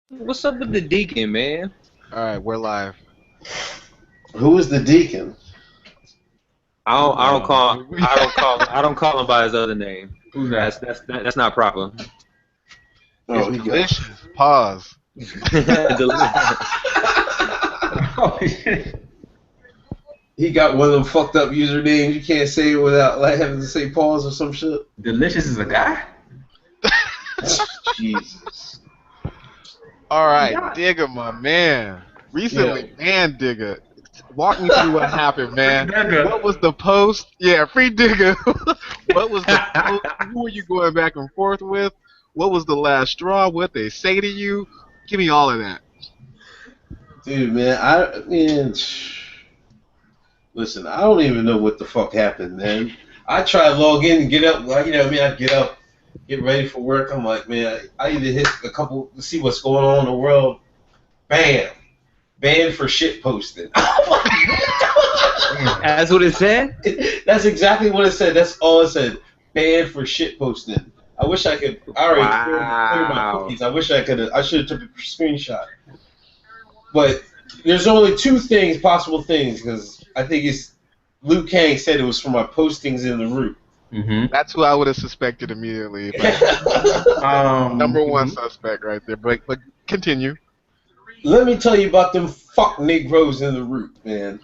What's up with the deacon, man? All right, we're live. Who is the deacon? I don't call him by his other name. Who's that? That's not proper. It's Oh, he got. delicious. Pause. Oh shit. He got one of them fucked up usernames you can't say it without like having to say pause or some shit. Delicious is a guy? Jesus. All right, Yeah. Digger, my man. Recently banned Digger. Walk me through what happened, man. Digger. What was the post? Yeah, free Digger. What was the post? Who were you going back and forth with? What was the last straw? What they say to you? Give me all of that. Dude, man, listen, I don't even know what the fuck happened, man. I try to log in and get up, like, I get up, get ready for work. I'm like, man, I either hit a couple to see what's going on in the world. Bam. Banned for shit posting. That's what it said. That's exactly what it said. That's all it said. Banned for shit posting. I wish I could. I already cleared my Wow. cookies. I wish I could. I should have took a screenshot. But there's only two things, possible things, because I think it's Luke Kang said it was for my postings in the root. Mm-hmm. That's who I would have suspected immediately. Number one suspect right there. But continue. Let me tell you about them fuck Negroes in the root, man.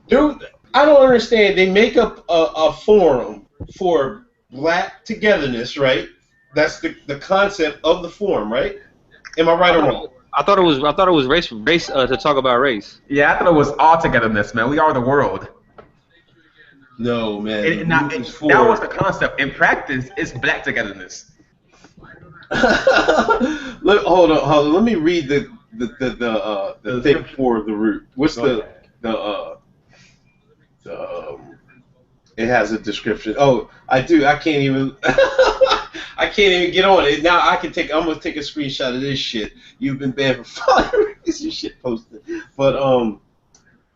Dude, I don't understand. They make up a forum for black togetherness, right? That's the concept of the forum, right? Am I right or wrong? I thought it was race to talk about race. Yeah, I thought it was all togetherness, man. We are the world. No, man. That was the concept. In practice, it's black togetherness. Hold on. Let me read the thing for the root. What's the it has a description. Oh, I do. I can't even. I can't even get on it now. I'm gonna take a screenshot of this shit. You've been banned for 5 years. Your shit posted. But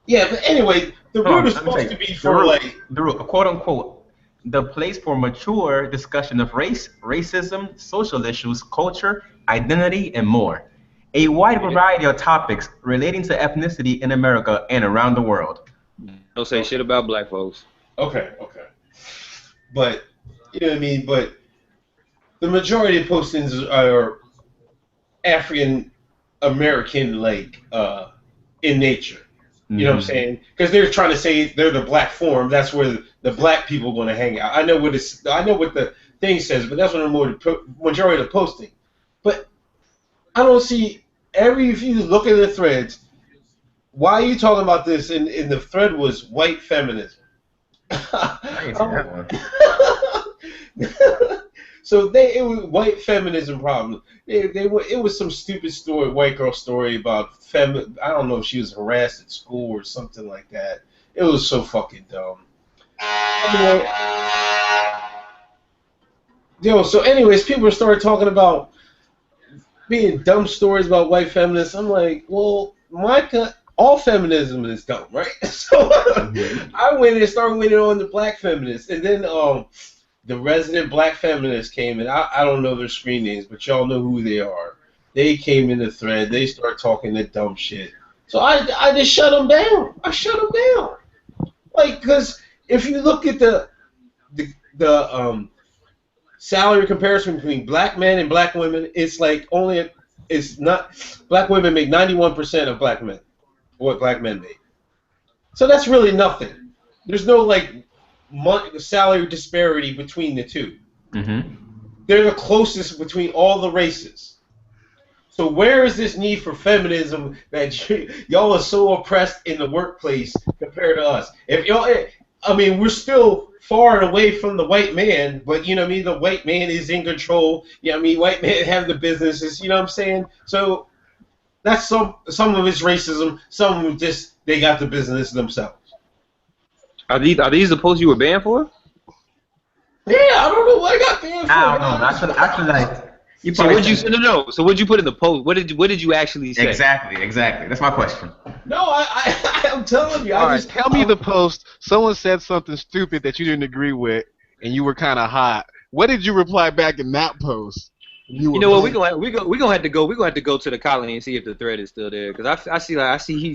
yeah. But anyway, the root is supposed to be for like the root, quote unquote, the place for mature discussion of race, racism, social issues, culture, identity, and more. A wide variety of topics relating to ethnicity in America and around the world. Don't say shit about black folks. Okay. But you know what I mean. But the majority of postings are African American, like in nature. You know what I'm saying? Because they're trying to say they're the black forum. That's where the black people are going to hang out. I know what the thing says, but that's what the majority of the posting. But I don't see if you look at the threads, why are you talking about this? In the thread was white feminism. I ain't seen that one. So it was white feminism problem. It was some stupid story, white girl story about I don't know if she was harassed at school or something like that. It was so fucking dumb. So anyways, people started talking about being dumb stories about white feminists. I'm like, well, all feminism is dumb, right? So I went and started winning on the black feminists, and then the resident black feminists came, and I don't know their screen names, but y'all know who they are. They came in the thread. They start talking that dumb shit. So I just shut them down. I shut them down. Like, because if you look at the salary comparison between black men and black women, it's like it's not, black women make 91% of black men, what black men make. So that's really nothing. There's no like salary disparity between the two. They're the closest between all the races. So where is this need for feminism that y'all are so oppressed in the workplace compared to us? We're still far and away from the white man, but you know what I mean, the white man is in control. You know what I mean, white men have the businesses, you know what I'm saying? So that's some of it's racism, some of them just they got the business themselves. Are these the posts you were banned for? Yeah, I don't know what I got banned for. I don't know. I feel like you So probably what'd you no? So what'd you put in the post? What did you actually say? Exactly. That's my question. No, I'm telling you. All right, tell me the post. Someone said something stupid that you didn't agree with, and you were kind of hot. What did you reply back in that post? You know what? We gonna have to go. We gonna have to go to the colony and see if the thread is still there. Cause I see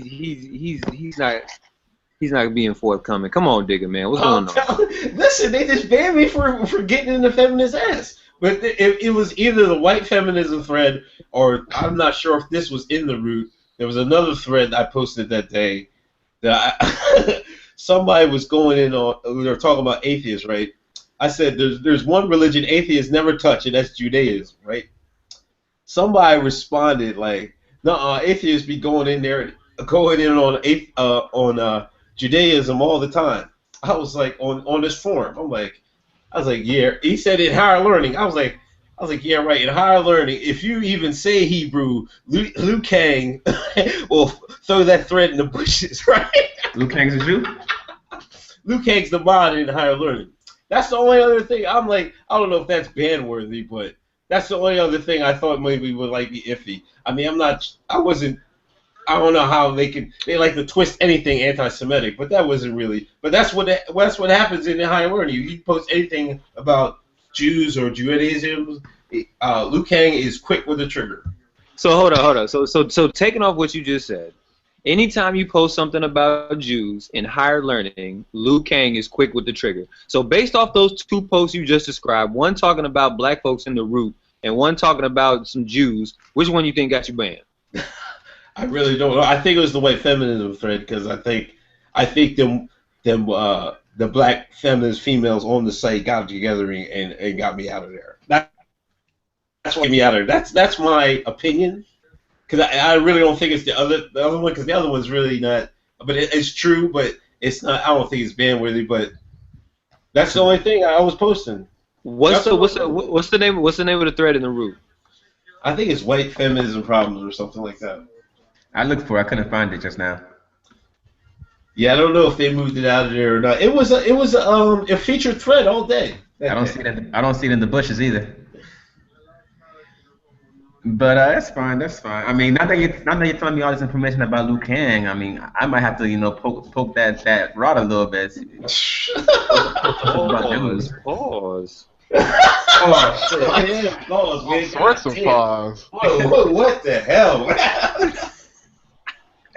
he's not being forthcoming. Come on, Digger, man. What's going on? Listen, they just banned me for getting in the feminist ass. But it was either the white feminism thread, or I'm not sure if this was in the root. There was another thread I posted that day that somebody was going in on. We were talking about atheists, right? I said there's one religion atheists never touch, and that's Judaism, right? Somebody responded like, "No, atheists be going in on Judaism all the time." I was like, on this forum, I was like, yeah. He said in higher learning. I was like, yeah, right. In higher learning, if you even say Hebrew, Liu Kang will throw that thread in the bushes, right? Liu Kang's a Jew? Liu Kang's the mod in higher learning. That's the only other thing. I'm like, I don't know if that's ban worthy, but that's the only other thing I thought maybe would like be iffy. I mean, I don't know how they like to twist anything anti-Semitic, but that wasn't really. But that's what happens in the higher learning. You post anything about Jews or Judaism, Liu Kang is quick with the trigger. So hold on. So taking off what you just said, anytime you post something about Jews in higher learning, Liu Kang is quick with the trigger. So based off those two posts you just described, one talking about black folks in the root and one talking about some Jews, which one you think got you banned? I really don't know. I think it was the white feminism thread because I think the black feminist females on the site got together and got me out of there. That's what got me out of there. That's my opinion because I really don't think it's the other one because the other one's really not. But it's true, but it's not. I don't think it's ban worthy. But that's the only thing I was posting. What's the name of the thread in the root? I think it's white feminism problems or something like that. I looked for it. I couldn't find it just now. Yeah, I don't know if they moved it out of there or not. It was a featured thread all day. I don't see it in the bushes either. But that's fine. That's fine. I mean, not that you're telling me all this information about Liu Kang. I mean, I might have to poke that rod a little bit. Pause. Oh, shit. Pause, man. Sorts of pause. Whoa, what the hell?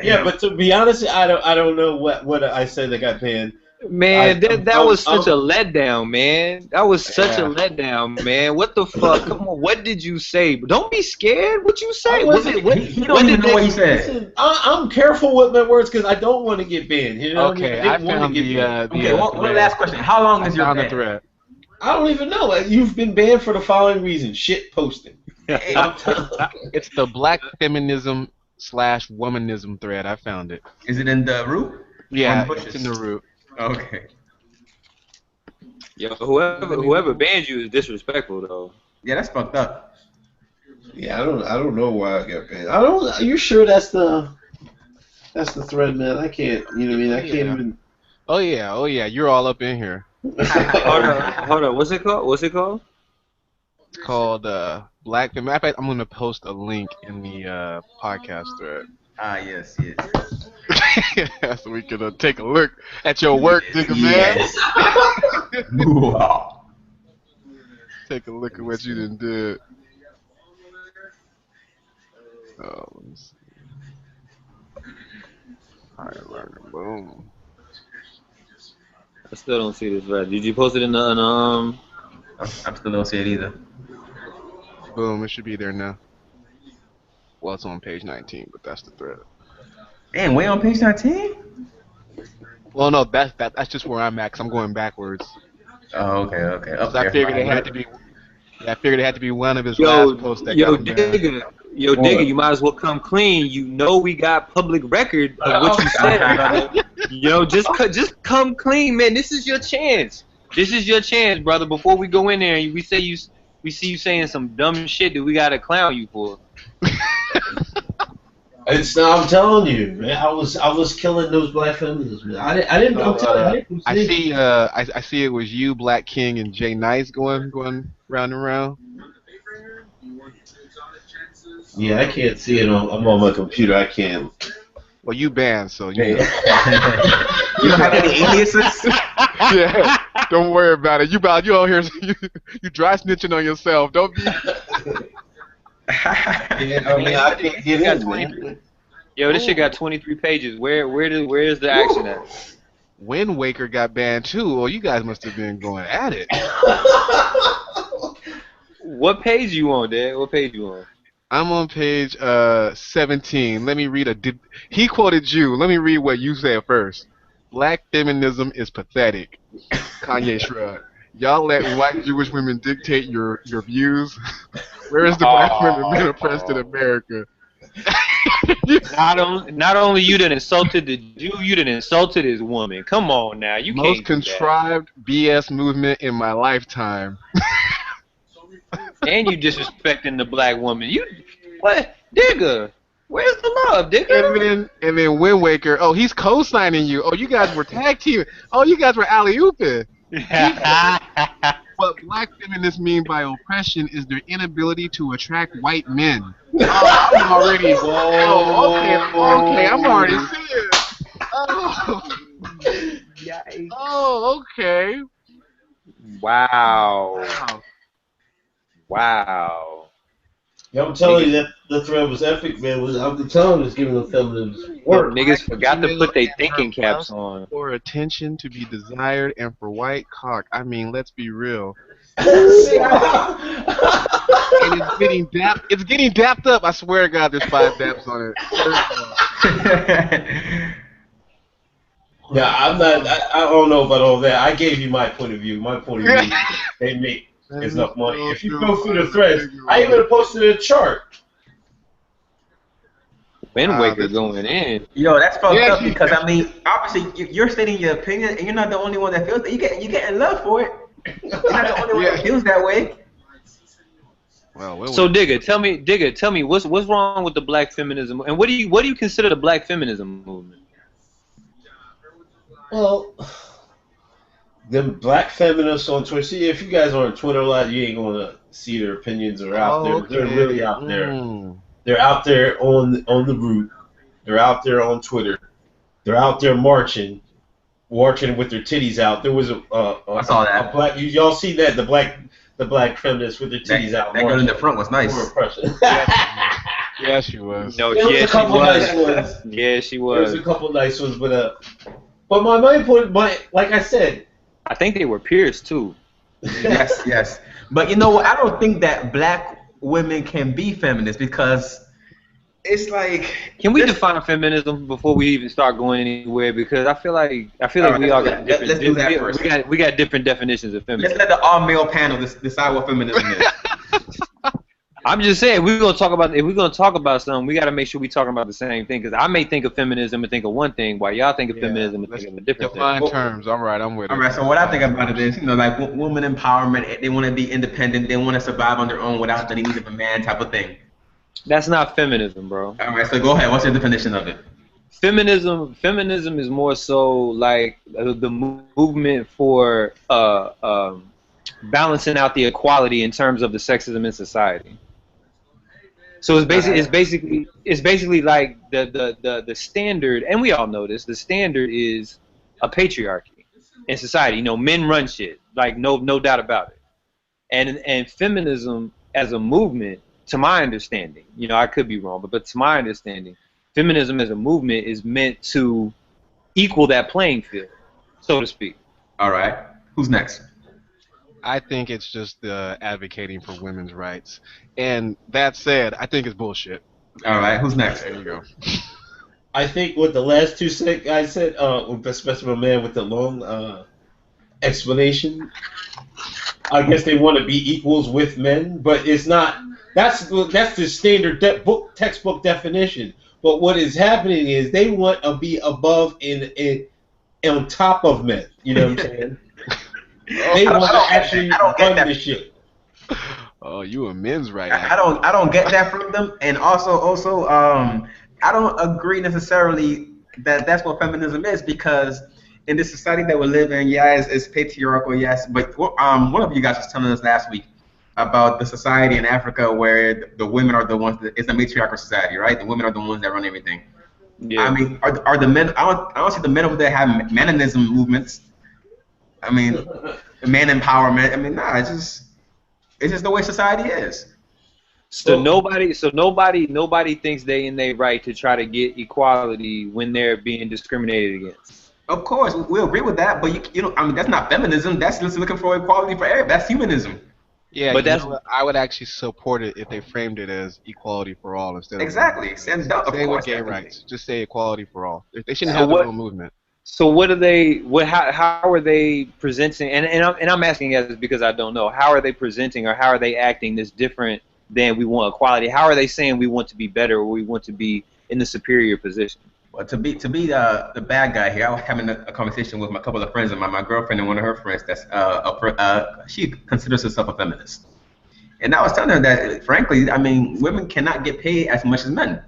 Yeah, but to be honest, I don't know what I said that got banned. Man, that was such a letdown, man. That was such a letdown, man. What the fuck? Come on, what did you say? Don't be scared. What you say? He don't even know what he said. Listen, I'm careful with my words because I don't want to get banned. You know? Okay, I found one last question. How long is your ban? thread? I don't even know. You've been banned for the following reason: shit posting. It's the black feminism /womanism thread. I found it. Is it in the root? Yeah, it's in the root. Okay. Yo, whoever banned you is disrespectful though. Yeah, that's fucked up. Yeah, I don't know why I got banned. Are you sure that's the thread, man? I can't. You know what I mean? I can't even. Oh yeah. You're all up in here. Hold on. What's it called? It's called Black. Matter of fact, I'm gonna post a link in the podcast thread. Ah, yes. So we can take a look at your work, Digger man. Take a look at what you done did. Oh, let me see. Alright, boom. I still don't see this thread. Did you post it in the I still don't see it either. Boom, it should be there now. Well, it's on page 19, but that's the thread. Damn, way on page 19? Well, no, that's just where I'm at, because I'm going backwards. Oh, okay. Up I figured it had to be. Yeah, I figured it had to be one of his last posts that got him banned. Digger, you might as well come clean. You know we got public record of what you said. Just come clean, man. This is your chance. This is your chance, brother. Before we go in there and we see you saying some dumb shit that we gotta clown you for. I'm telling you, man. I was killing those black feminists, man. I didn't. I'm telling you. I see. It was you, Black King, and Jay Nice going round and round. Yeah, I can't see it. I'm on my computer. I can't. Well, you banned, so you. You don't have any aliases? Yeah, don't worry about it. You out here, you dry snitching on yourself. Don't be. Yeah, I mean, I can't get in, man. Yo, this shit got 23 pages. Where's the action at? Wind Waker got banned too. Oh, you guys must have been going at it. What page you on, Dad? What page you on? I'm on page 17. Let me read he quoted you. Let me read what you said first. Black feminism is pathetic. Kanye shrug. Y'all let white Jewish women dictate your views. Where is the black women men oppressed in America? Not only you done insulted the Jew, you done insulted his woman. Come on now, you Most can't do contrived BS movement in my lifetime. that. And you disrespecting the black woman. You what, Digger? Where's the love, Digger? And then Wind Waker. Oh, he's co-signing you. Oh, you guys were tag teaming. Oh, you guys were alley-ooping. What black feminists mean by oppression is their inability to attract white men. Oh, I'm already. Okay, I'm already seeing. Oh. Yikes. Oh, okay. Wow. Yeah, I'm telling you that the thread was epic, man. I'm telling you, it's giving them feminists work. Niggas forgot to put their thinking caps on. For attention to be desired and for white cock. I mean, let's be real. And it's getting dapped up. I swear to God, there's 5 daps on it. Yeah, I'm not. I don't know about all that. I gave you my point of view. My point of view, they make enough money. If you go through the threads, I even posted a chart. Wind Waker going in. Yo, that's fucked up because I mean, obviously you're stating your opinion, and you're not the only one that feels that. You getting love for it. You're not the only one that feels that way. Well, so Digger, tell me what's wrong with the black feminism, and what do you consider the black feminism movement? Well, the black feminists on Twitter. See, if you guys are on Twitter a lot, you ain't gonna see their opinions are out there. Okay. They're really out there. They're out there on the route. They're out there on Twitter. They're out there marching with their titties out. There was I saw that. A black. Y'all see that the black feminists with their titties out. That girl in the front was nice. Yeah, she was. No, there was a couple nice ones. Yeah, she was. There was a couple nice ones, but my main point, like I said, I think they were peers too. Yes. But you know what? I don't think that black women can be feminists because it's like. Can we define feminism before we even start going anywhere? Because I feel like we all got different. Let's do that first. We got different definitions of feminism. Let's let the all-male panel decide what feminism is. I'm just saying, if we're gonna talk about something, we got to make sure we're talking about the same thing. Because I may think of feminism and think of one thing, while y'all think of feminism and think of a different thing. Define terms. All right, I'm with it. All right, so what I think about it is, like woman empowerment. They want to be independent. They want to survive on their own without the need of a man, type of thing. That's not feminism, bro. All right, so go ahead. What's your definition of it? Feminism is more so like the movement for balancing out the equality in terms of the sexism in society. So it's basically like the standard, and we all know this. The standard is a patriarchy in society. You know, men run shit, like no doubt about it. And feminism as a movement, to my understanding, you know, I could be wrong, but to my understanding, feminism as a movement is meant to equal that playing field, so to speak. All right, who's next? I think it's just advocating for women's rights. And that said, I think it's bullshit. All right, who's next? There you go. I think what the last two guys said, especially my man with the long explanation, I guess they want to be equals with men, but it's not. That's the standard textbook definition. But what is happening is they want to be above and on top of men. You know what I'm saying? They want to actually run this shit. Oh, you a men's right. I don't get that from them, and also I don't agree necessarily that that's what feminism is, because in the society that we live in, it's patriarchal, yes, but one of you guys was telling us last week about the society in Africa where the women are the ones that it's a matriarchal society, right? The women are the ones that run everything. Yeah. I mean, are the men? I don't see the men over there have melanism movements. I mean, man empowerment. I mean, nah, it's just the way society is. So nobody thinks they in their right to try to get equality when they're being discriminated against. Of course, we agree with that, but you know, I mean, that's not feminism. That's just looking for equality for everybody. That's humanism. Yeah, But you that's know what? I would actually support it if they framed it as equality for all instead of Exactly. rights. And of Same with course, gay definitely. rights. Just say equality for all. They shouldn't so have their what own movement. so what are they what how are they presenting and I'm asking as because I don't know. How are they presenting or how are they acting this different than we want equality? How are they saying we want to be better or we want to be in the superior position? Well, to be the bad guy here, I was having a conversation with a couple of friends of mine, my girlfriend and one of her friends. That's she considers herself a feminist, and I was telling her that, frankly, I mean, women cannot get paid as much as men.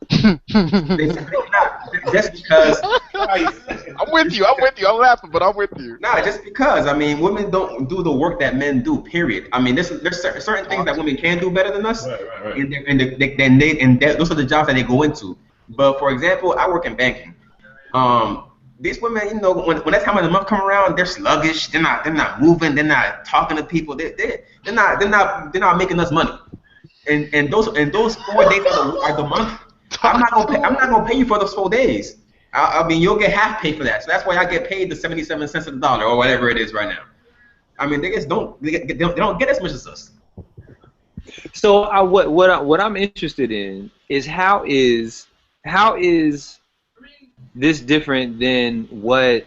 They simply cannot, just because. I'm with you. I'm with you. I'm laughing, but I'm with you. Nah, just because. I mean, women don't do the work that men do. Period. I mean, there's certain things that women can do better than us, Right. and those are the jobs that they go into. But for example, I work in banking. These women, you know, when that time of the month come around, they're sluggish. They're not moving. They're not talking to people. They're not making us money. And those 4 days of the month, I'm not gonna pay you for those 4 days. I mean, you'll get half pay for that. So that's why I get paid the 77 cents of the dollar or whatever it is right now. I mean, they don't get as much as us. So what I'm interested in is how is this different than what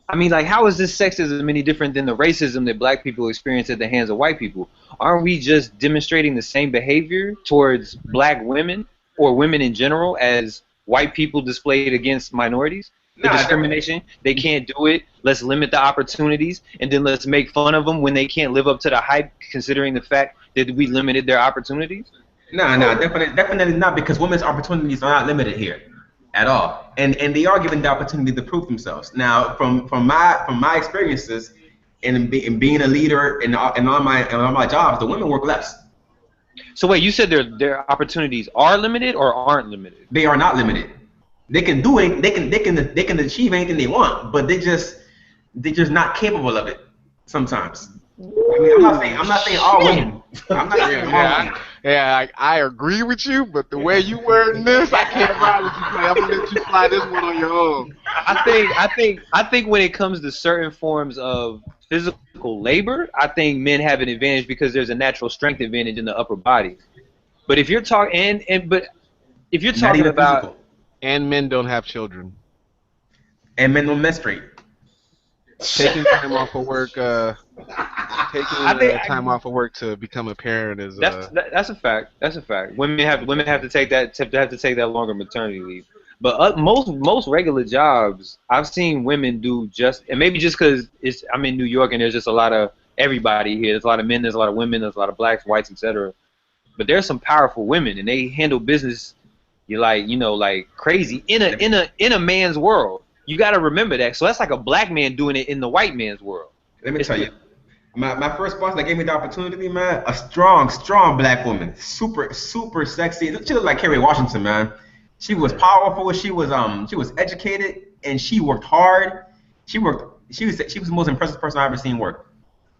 I mean, like, how is this sexism any different than the racism that black people experience at the hands of white people? Aren't we just demonstrating the same behavior towards black women or women in general as white people displayed against minorities? The discrimination, they can't do it, let's limit the opportunities, and then let's make fun of them when they can't live up to the hype, considering the fact that we limited their opportunities? No, definitely not, because women's opportunities are not limited here at all, and they are given the opportunity to prove themselves. Now, from my experiences in being a leader in all my jobs, the women work less. So wait, you said their opportunities are limited or aren't limited? They are not limited. They can do it. They can achieve anything they want, but they're just not capable of it sometimes. I mean, I'm not saying all women. I'm not saying all women. I agree with you, but the way you wording this, I can't ride with you. I'm gonna let you fly this one on your own. I think when it comes to certain forms of physical labor, I think men have an advantage because there's a natural strength advantage in the upper body. But if you're talking if you're Not talking even about physical. And men don't have children. And men don't menstruate. Taking time off of work, time off of work to become a parent is that's a fact. That's a fact. Women have to take that longer maternity leave. But most regular jobs, I've seen women do and maybe just because I'm in New York and there's just a lot of everybody here. There's a lot of men, there's a lot of women, there's a lot of blacks, whites, etc. But there's some powerful women and they handle business like crazy in a man's world. You got to remember that. So that's like a black man doing it in the white man's world. Let me tell you, my first boss that gave me the opportunity, man, a strong black woman, super sexy. She looked like Kerry Washington, man. She was powerful. She was educated, and she worked hard. She was the most impressive person I've ever seen work.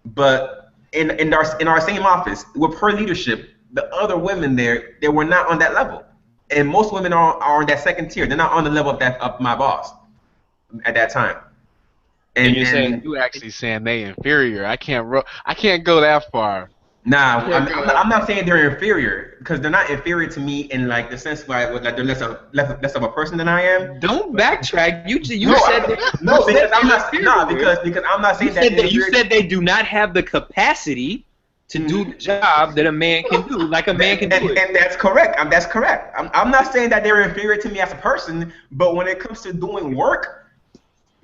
But in our same office, with her leadership, the other women there, they were not on that level. And most women are on that second tier. They're not on the level of my boss at that time. And you're saying you actually saying they inferior. I can't go that far. Nah, I'm not saying they're inferior, because they're not inferior to me in like the sense where like they're less of a person than I am. Don't backtrack. You No, said because I'm not saying that you said they do not have the capacity to do the job that a man can do, like a man can do it. And that's correct. That's correct. I'm not saying that they're inferior to me as a person, but when it comes to doing work,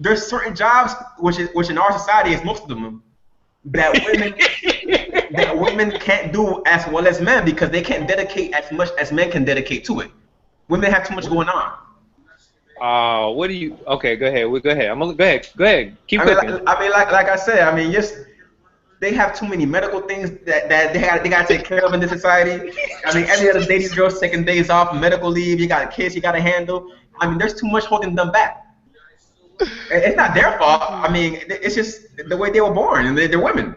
there's certain jobs which in our society is most of them that women can't do as well as men, because they can't dedicate as much as men can dedicate to it. Women have too much going on. What do you? Okay, go ahead. Go ahead. Go ahead. Keep cooking. Like I said, I mean, just they have too many medical things that they got to take care of in this society. I mean, every other day these girls taking days off, medical leave. You got kids you got to handle. I mean, there's too much holding them back. It's not their fault. I mean, it's just the way they were born, and they're women.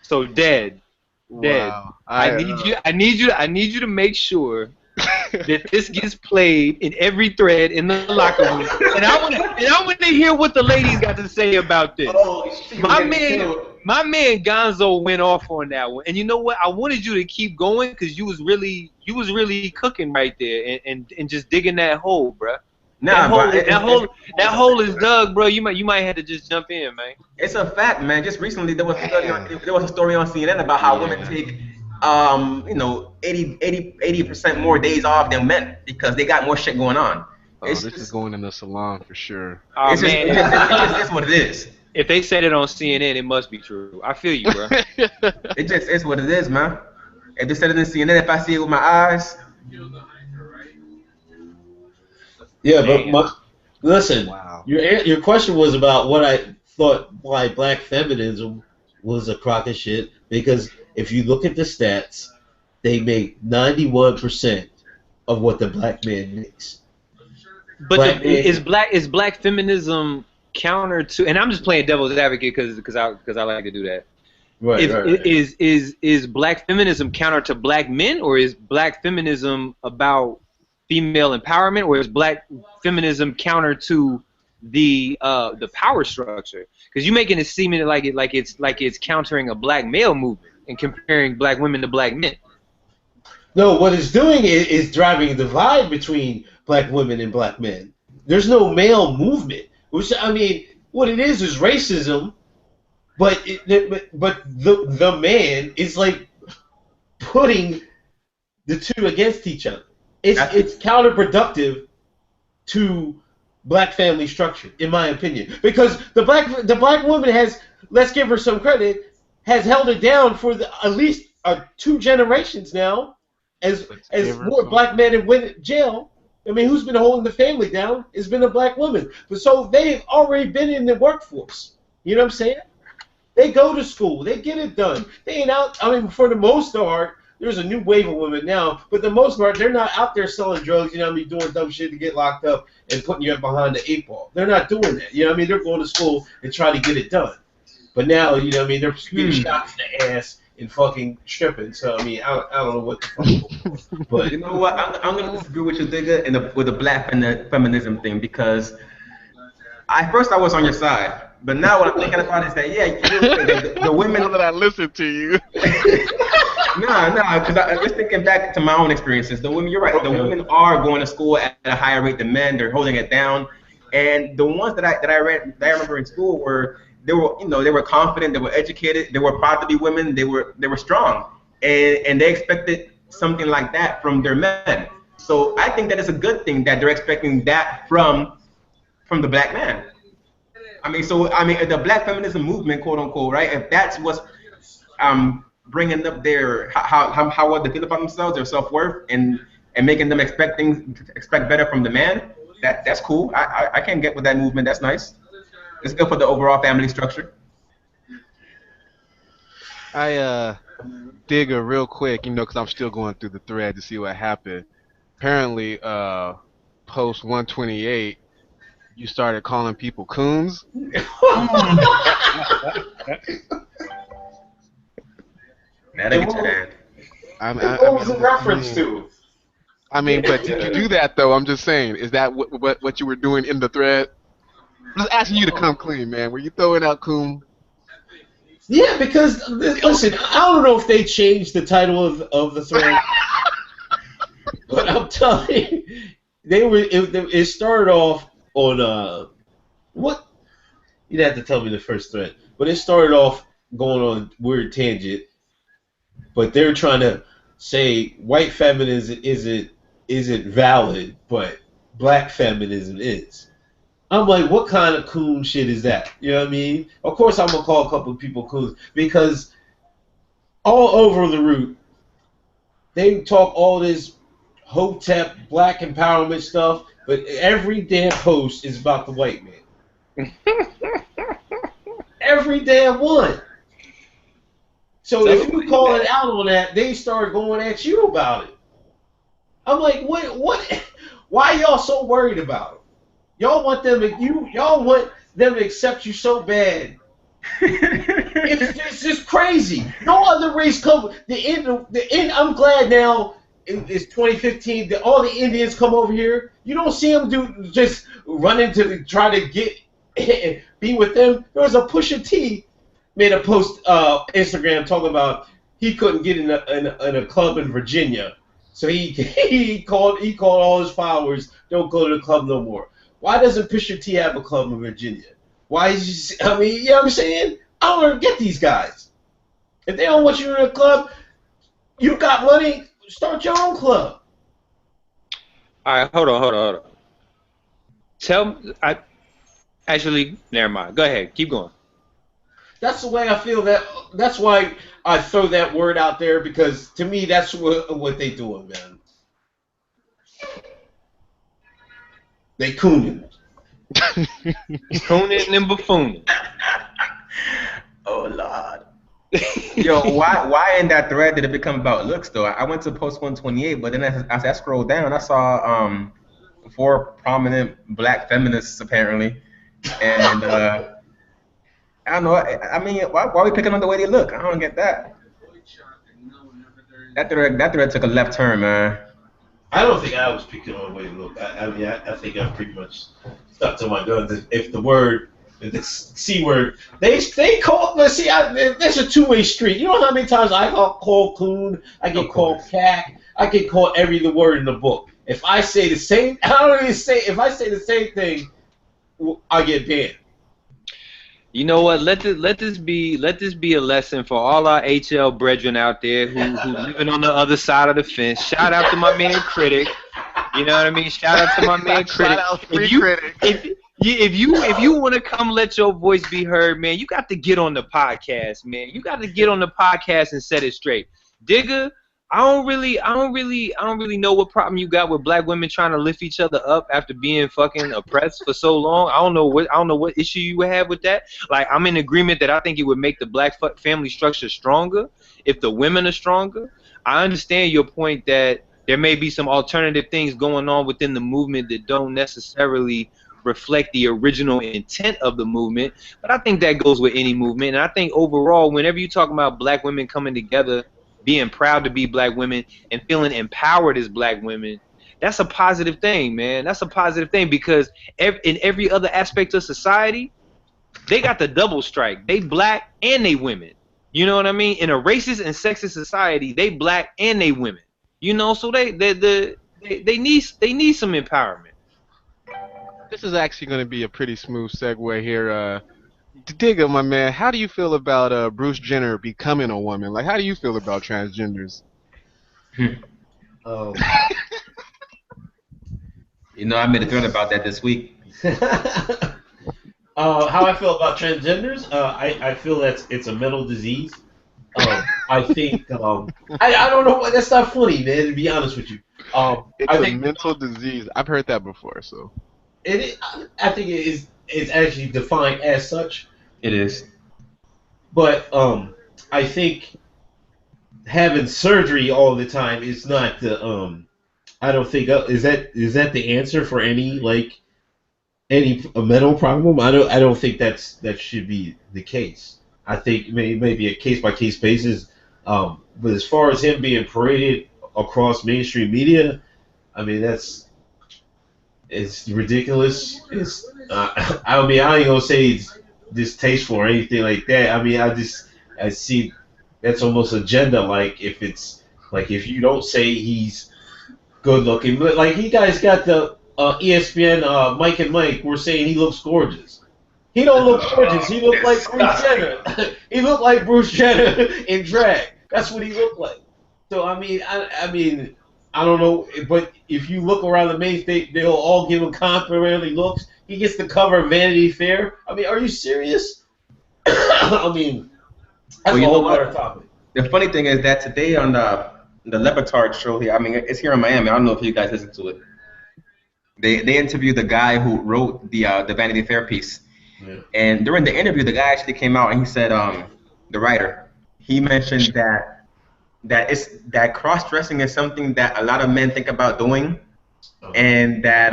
So dead. Wow. I need you to make sure that this gets played in every thread in the locker room, and I want to hear what the ladies got to say about this. Oh, she was getting killed. My man Gonzo went off on that one, and you know what? I wanted you to keep going because you was really cooking right there, and just digging that hole, bruh. Nah, but That hole is dug, bro. You might have to just jump in, man. it's a fact, man. Just recently, there was a story on CNN about how women take, 80% more days off than men because they got more shit going on. Oh, It's this is just, going in the salon for sure. Oh it's just, man, it's what it is. if they said it on CNN, it must be true. I feel you, bro. It just is what it is, man. If they said it in CNN, if I see it with my eyes, Yeah, Man. but listen, Wow. your question was about what I thought why black feminism was a crock of shit. Because if you look at the stats, they make 91% of what the black man makes. But Black man- is black feminism counter to? And I'm just playing devil's advocate because I like to do that. Right, right. Is black feminism counter to black men, or is black feminism about female empowerment, or is black feminism counter to the power structure? Because you're making it seem like it's countering a black male movement and comparing black women to black men. No, what it's doing is driving a divide between black women and black men. There's no male movement, which I mean, what it is racism, but the man is like putting the two against each other. It's counterproductive to black family structure, in my opinion, because the black woman has, let's give her some credit, has held it down for at least 2 generations now. As more black men have went to jail, I mean, who's been holding the family down? It's been a black woman. But so they've already been in the workforce. You know what I'm saying? They go to school. They get it done. They ain't out. I mean, for the most part, there's a new wave of women now. But the most part, they're not out there selling drugs. You know what I mean? Doing dumb shit to get locked up and putting you behind the 8 ball. They're not doing that. You know what I mean? They're going to school and trying to get it done. But now, you know what I mean? They're getting shot in the ass and fucking stripping. So I mean, I don't know what the fuck. But you know what? I'm gonna disagree with you, Digga, with the black feminism thing, because I was on your side, but now what I'm thinking about is that the women. Now that I listen to you. Nah, because I'm just thinking back to my own experiences. The women, you're right. The women are going to school at a higher rate than men. They're holding it down, and the ones that I remember in school were. They were confident, they were educated, they were proud to be women, they were strong, and they expected something like that from their men. So I think that it's a good thing that they're expecting that from the black man. I mean, the black feminism movement, quote unquote, right? If that's what's bringing up their how what they feel about themselves, their self-worth, and making them expect better from the man, that's cool. I can get with that movement. That's nice. It's good for the overall family structure. I dig her real quick, because I'm still going through the thread to see what happened. Apparently, post 128, you started calling people coons. That'll get your hand. what was the reference to? I mean, but did you do that though? I'm just saying, is that what you were doing in the thread? I'm just asking you to come clean, man. Were you throwing out coon? Yeah, because listen, I don't know if they changed the title of the thread, but I'm telling you, it started off on what? You'd have to tell me the first thread, but it started off going on a weird tangent. But they're trying to say white feminism isn't valid, but black feminism is. I'm like, what kind of coon shit is that? You know what I mean? Of course, I'm gonna call a couple of people coons because all over the route, they talk all this hotep black empowerment stuff, but every damn post is about the white man. Every damn one. So if you call it out on that, they start going at you about it. I'm like, what? Why y'all so worried about it? Y'all want them to accept you so bad It's just crazy. No other race come. I'm glad now. It's 2015. That all the Indians come over here. You don't see them just run into try to get be with them. There was a Pusha T made a post Instagram talking about he couldn't get in a club in Virginia, so he called all his followers, don't go to the club no more. Why doesn't Pusha T have a club in Virginia? Why is he, I mean, you know what I'm saying? I don't get these guys. If they don't want you in a club, you got money, start your own club. All right, hold on. Actually, never mind. Go ahead, keep going. That's the way I feel. That's why I throw that word out there, because to me that's what they doing, man. They cooning. Cooning and buffooning. Oh Lord. Yo, why in that thread did it become about looks though? I went to post 128, but then as I scrolled down, I saw 4 prominent black feminists apparently, and I don't know. I mean, why are we picking on the way they look? I don't get that. That thread took a left turn, man. I don't think I was picking on the way to look. I think I'm pretty much stuck to my guns. If the C word, they call. Let's see, there's a two-way street. You know how many times I got called coon, I get called cat, I get called every the word in the book. If I say the same, I don't even say. If I say the same thing, I get banned. You know what? Let this be a lesson for all our HL brethren out there who living on the other side of the fence. Shout out to my man Critic. You know what I mean? Shout out to my man Critic. Shout out Critic. If you want to come let your voice be heard, man, you got to get on the podcast, man. You got to get on the podcast and set it straight. Digger, I don't really know what problem you got with black women trying to lift each other up after being fucking oppressed for so long. I don't know what issue you would have with that. Like, I'm in agreement that I think it would make the black family structure stronger if the women are stronger. I understand your point that there may be some alternative things going on within the movement that don't necessarily reflect the original intent of the movement, but I think that goes with any movement. And I think overall, whenever you talk about black women coming together, being proud to be black women and feeling empowered as black women, that's a positive thing, man. That's a positive thing, because in every other aspect of society, they got the double strike. They black and they women. You know what I mean? In a racist and sexist society, they black and they women. You know, so they need some empowerment. This is actually going to be a pretty smooth segue here. Digga, my man, how do you feel about Bruce Jenner becoming a woman? Like, how do you feel about transgenders? Um, You know, I made a thread about that this week. how I feel about transgenders? I feel that it's a mental disease. I think I don't know. That's not funny, man. To be honest with you, It's a mental disease. I've heard that before, so. I think it is. It's actually defined as such. It is. But I think having surgery all the time is not the. I don't think is that the answer for any mental problem. I don't think that should be the case. I think maybe a case by case basis. But as far as him being paraded across mainstream media, I mean it's ridiculous. I mean, I ain't gonna say it's distasteful or anything like that. I mean, I see that's almost agenda. Like if you don't say he's good looking, but like you guys got the ESPN Mike and Mike were saying he looks gorgeous. He don't look gorgeous. He looked like Bruce Jenner. He looked like Bruce Jenner in drag. That's what he looked like. So I mean, I don't know, but if you look around the main state, they'll all give him complimentary looks. He gets the cover of Vanity Fair. I mean, are you serious? I mean, that's a whole other topic. The funny thing is that today on the Lebatard show here, I mean, it's here in Miami. I don't know if you guys listen to it. They interviewed the guy who wrote the Vanity Fair piece. Yeah. And during the interview, the guy actually came out and he said, the writer, he mentioned that cross-dressing is something that a lot of men think about doing, and that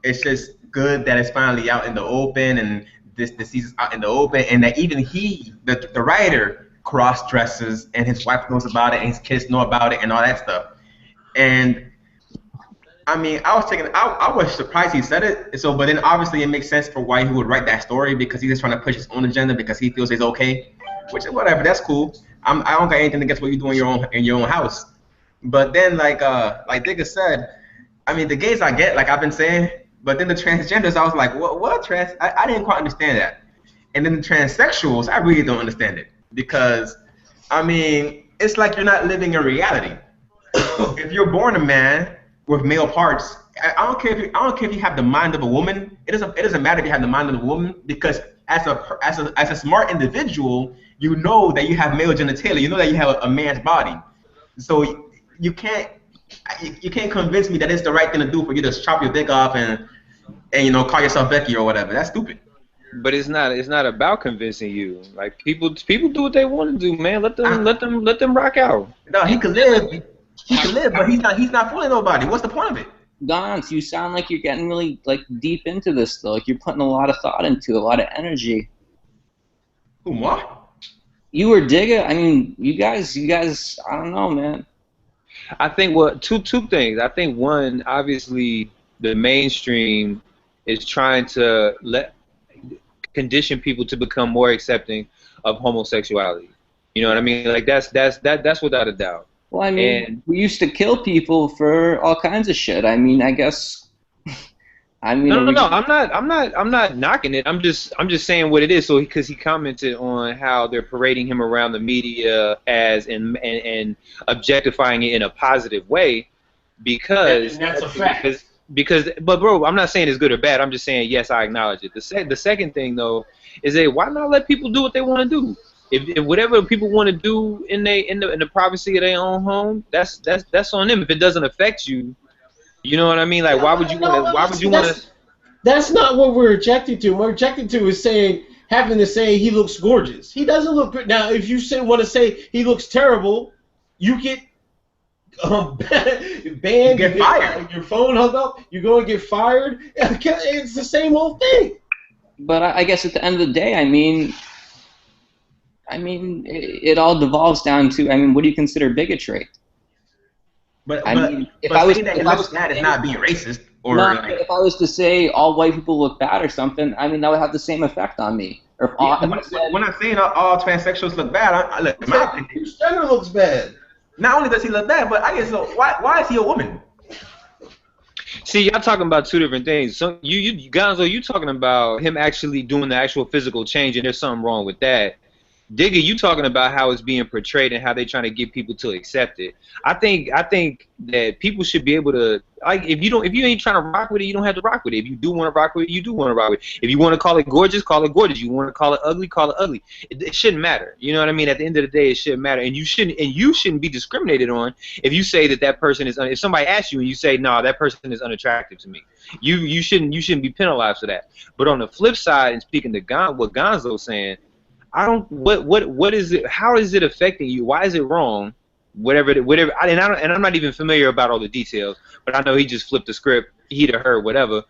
it's just good that it's finally out in the open, and this disease is out in the open, and that even the writer, cross dresses, and his wife knows about it, and his kids know about it, and all that stuff. And I mean, I was surprised he said it. So, but then obviously it makes sense for why he would write that story, because he's just trying to push his own agenda because he feels it's okay, which is whatever. That's cool. I don't got anything against what you do in your own house. But then, like Digga said, I mean, the gays I get, like I've been saying, but then the transgenders, I was like, what I didn't quite understand that. And then the transsexuals, I really don't understand it, because, I mean, it's like you're not living in reality. If you're born a man with male parts, I don't care if you have the mind of a woman. It doesn't matter if you have the mind of a woman, because as a smart individual, you know that you have male genitalia. You know that you have a man's body. So you can't convince me that it's the right thing to do for you to chop your dick off and call yourself Becky or whatever. That's stupid. But it's not about convincing you. Like people do what they want to do, man. Let them rock out. No, he could live. He can live, but he's not fooling nobody. What's the point of it? Gons, you sound like you're getting really deep into this though. Like you're putting a lot of thought into it, a lot of energy. What? You or Digga? I mean, you guys. I don't know, man. I think two things. I think one, obviously, the mainstream is trying to condition people to become more accepting of homosexuality. You know what I mean? Like that's without a doubt. Well, I mean, we used to kill people for all kinds of shit. I mean, I guess. No. I'm not knocking it. I'm just saying what it is. So because he commented on how they're parading him around the media as and objectifying it in a positive way, because and that's a fact. But bro, I'm not saying it's good or bad. I'm just saying yes, I acknowledge it. The second thing though is that why not let people do what they want to do? If whatever people want to do in the privacy of their own home, that's on them. If it doesn't affect you, you know what I mean? Like why would you want to? That's not what we're objecting to. What we're objecting to is having to say he looks gorgeous. He doesn't look good. Now, if you want to say he looks terrible, you get banned. You get fired. Your phone hung up. You go and get fired. It's the same old thing. But I guess at the end of the day, I mean, it all devolves down to, what do you consider bigotry? But if I was saying that it looks bad, it's not being racist. Or if I was to say all white people look bad or something, that would have the same effect on me. Or if when I'm saying all transsexuals look bad, look, in my opinion, Stenner looks bad. Not only does he look bad, but I guess why is he a woman? See, y'all talking about two different things. So you Gonzo, you talking about him actually doing the actual physical change, and there's something wrong with that. Digga, you talking about how it's being portrayed and how they trying to get people to accept it. I think that people should be able to, like, if you ain't trying to rock with it, you don't have to rock with it. If you do want to rock with it, you do want to rock with it. If you want to call it gorgeous, call it gorgeous. You want to call it ugly, call it ugly. It shouldn't matter. You know what I mean? At the end of the day, it shouldn't matter, and you shouldn't be discriminated on if you say that person is. If somebody asks you and you say, "No, that person is unattractive to me," you shouldn't be penalized for that. But on the flip side, and speaking to what Gonzo's saying. What is it? How is it affecting you? Why is it wrong? Whatever. And I'm not even familiar about all the details, but I know he just flipped the script, he to her, whatever.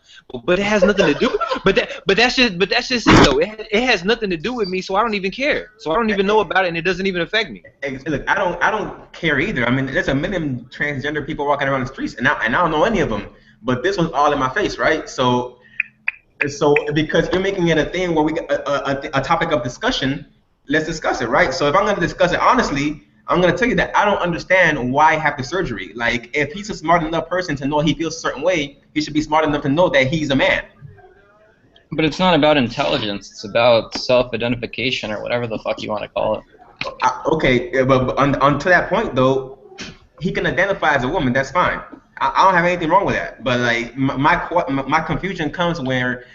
But it has nothing to do. But that's just it though. It has nothing to do with me, so I don't even care. So I don't even know about it, and it doesn't even affect me. Look, I don't care either. I mean, there's a million transgender people walking around the streets, and I don't know any of them. But this one's all in my face, right? So because you're making it a thing where we get a topic of discussion, let's discuss it, right? So if I'm going to discuss it honestly, I'm going to tell you that I don't understand why have the surgery. Like, if he's a smart enough person to know he feels a certain way, he should be smart enough to know that he's a man. But it's not about intelligence. It's about self-identification or whatever the fuck you want to call it. Okay, but to that point, though, he can identify as a woman. That's fine. I don't have anything wrong with that, but like my confusion comes where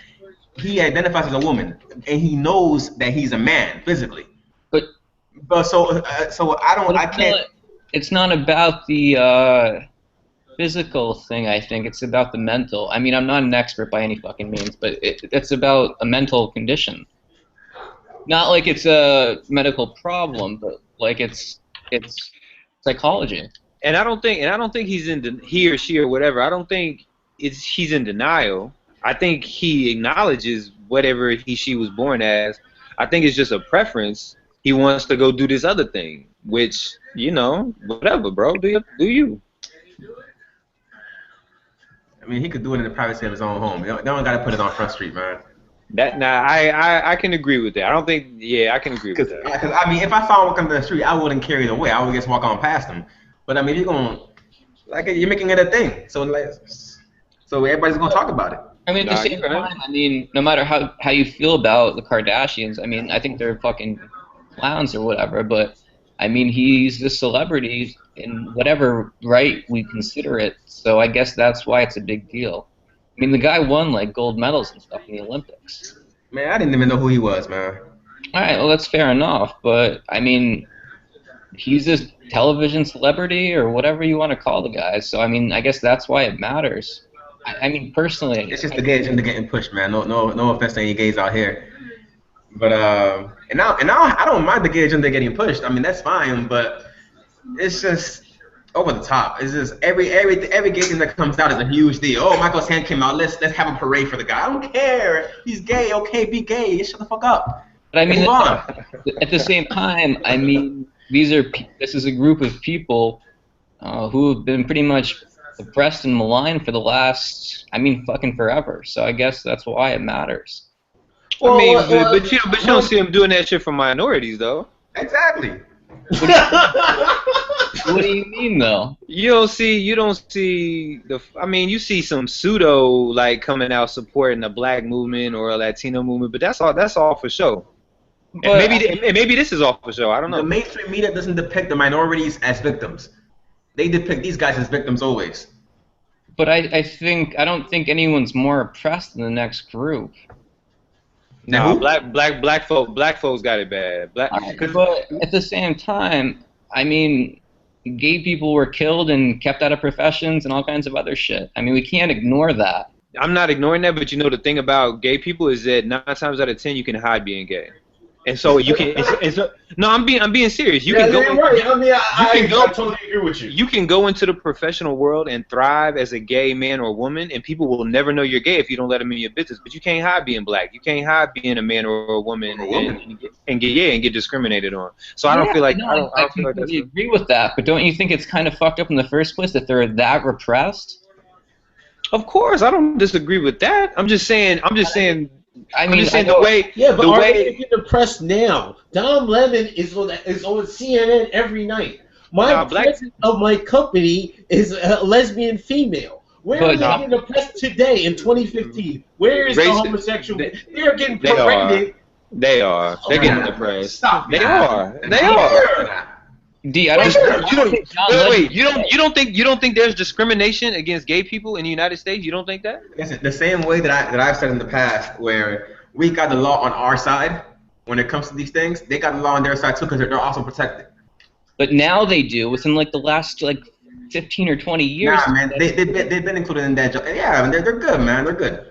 he identifies as a woman and he knows that he's a man physically. But so I can't. It's not about the physical thing. I think it's about the mental. I mean, I'm not an expert by any fucking means, but it's about a mental condition. Not like it's a medical problem, but like it's psychology. And I don't think he or she or whatever. I don't think he's in denial. I think he acknowledges whatever she was born as. I think it's just a preference. He wants to go do this other thing, which, whatever, bro. Do you? I mean, he could do it in the privacy of his own home. They don't got to put it on Front Street, man. I can agree with that. I don't think. Yeah, I can agree with that. Because I mean, if I saw him walking down the street, I wouldn't care either way. I would just walk on past him. But I mean, you're making it a thing. So everybody's gonna talk about it. I mean, at the same time, I mean, no matter how you feel about the Kardashians, I mean, I think they're fucking clowns or whatever, but I mean, he's a celebrity in whatever right we consider it, so I guess that's why it's a big deal. I mean, the guy won, like, gold medals and stuff in the Olympics. Man, I didn't even know who he was, man. All right, well, that's fair enough, but, I mean, he's a television celebrity or whatever you want to call the guy, so, I mean, I guess that's why it matters. I mean, personally... It's just the gay agenda getting pushed, man. No offense to any gays out here. But, and now I don't mind the gay agenda getting pushed. I mean, that's fine, but it's just over the top. It's just every gay thing that comes out is a huge deal. Oh, Michael's hand came out. Let's have a parade for the guy. I don't care. He's gay. Okay, be gay. Just shut the fuck up. But I mean, at the same time, I mean, this is a group of people who have been pretty much oppressed and maligned for the last, I mean, fucking forever. So I guess that's why it matters. Well, I mean, but you don't see them doing that shit for minorities, though. Exactly. What do you mean, though? You don't see I mean, you see some pseudo like coming out supporting the black movement or a Latino movement, but that's all for show. And maybe this is all for show. I don't know. The mainstream media doesn't depict the minorities as victims. They depict these guys as victims always. But I don't think anyone's more oppressed than the next group. No, black folks got it bad. But at the same time, I mean, gay people were killed and kept out of professions and all kinds of other shit. I mean, we can't ignore that. I'm not ignoring that, but the thing about gay people is that 9 times out of 10 you can hide being gay. And so you can. No, I'm being serious. You can go. Right. I mean, I totally agree with you. You can go into the professional world and thrive as a gay man or woman, and people will never know you're gay if you don't let them in your business. But you can't hide being black. You can't hide being a man or a woman, and get discriminated on. So I don't feel like I don't feel like that's. I agree with that, but don't you think it's kind of fucked up in the first place that they're that repressed? Of course, I don't disagree with that. I'm just saying. I mean, the way. Yeah, but are they getting oppressed now? Don Lemon is on CNN every night. President of my company is a lesbian female. Where are they getting oppressed today in 2015? Where is the homosexual? They're getting paraded. They are. They're getting oppressed. Stop. They are. They are. D, I don't. You don't think there's discrimination against gay people in the United States? You don't think that? Yes, the same way that I've said in the past, where we got the law on our side when it comes to these things, they got the law on their side too because they're also protected. But now they do within like the last 15 or 20 years. Nah, man, they've been included in that. Yeah, they're good, man. They're good.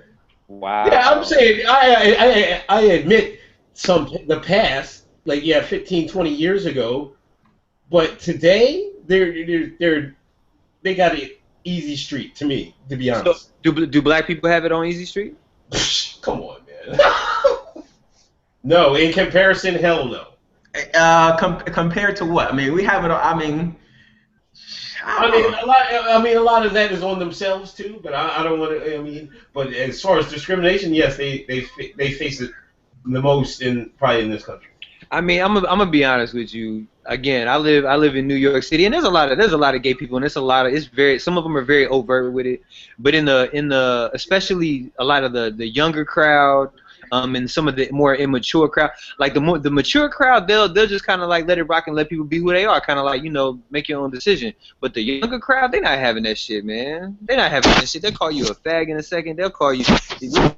Wow. Yeah, I'm saying I admit the past, 15, 20 years ago. But today, they got an easy street to me, to be honest. So, do black people have it on easy street? Come on, man. No, in comparison, hell no. Compared to what? I mean, we have it. A lot of that is on themselves too. But I don't want to. But as far as discrimination, yes, they face it the most probably in this country. I mean, I'm gonna be honest with you. Again, I live in New York City, and there's a lot of gay people, and some of them are very overt with it. But in the especially a lot of the younger crowd, and some of the more immature crowd, like the mature crowd, they'll just kind of let it rock and let people be who they are, kind of make your own decision. But the younger crowd, they're not having that shit, man. They're not having that shit. They'll call you a fag in a second. They'll call you,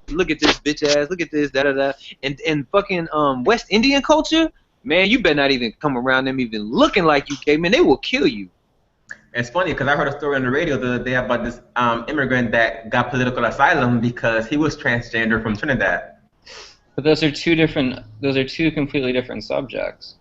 look at this bitch ass, look at this, da da da, and fucking West Indian culture. Man, you better not even come around them even looking like you gay, man. They will kill you. It's funny because I heard a story on the radio the other day about this immigrant that got political asylum because he was transgender from Trinidad. But those are two completely different subjects.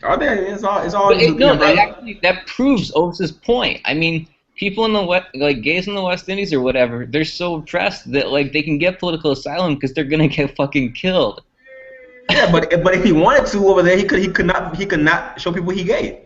Are they? It's all. Actually, that proves Otis's point. I mean, people in the West, like gays in the West Indies or whatever, they're so oppressed that like they can get political asylum because they're gonna get fucking killed. Yeah, but if he wanted to over there, he could not show people he gay.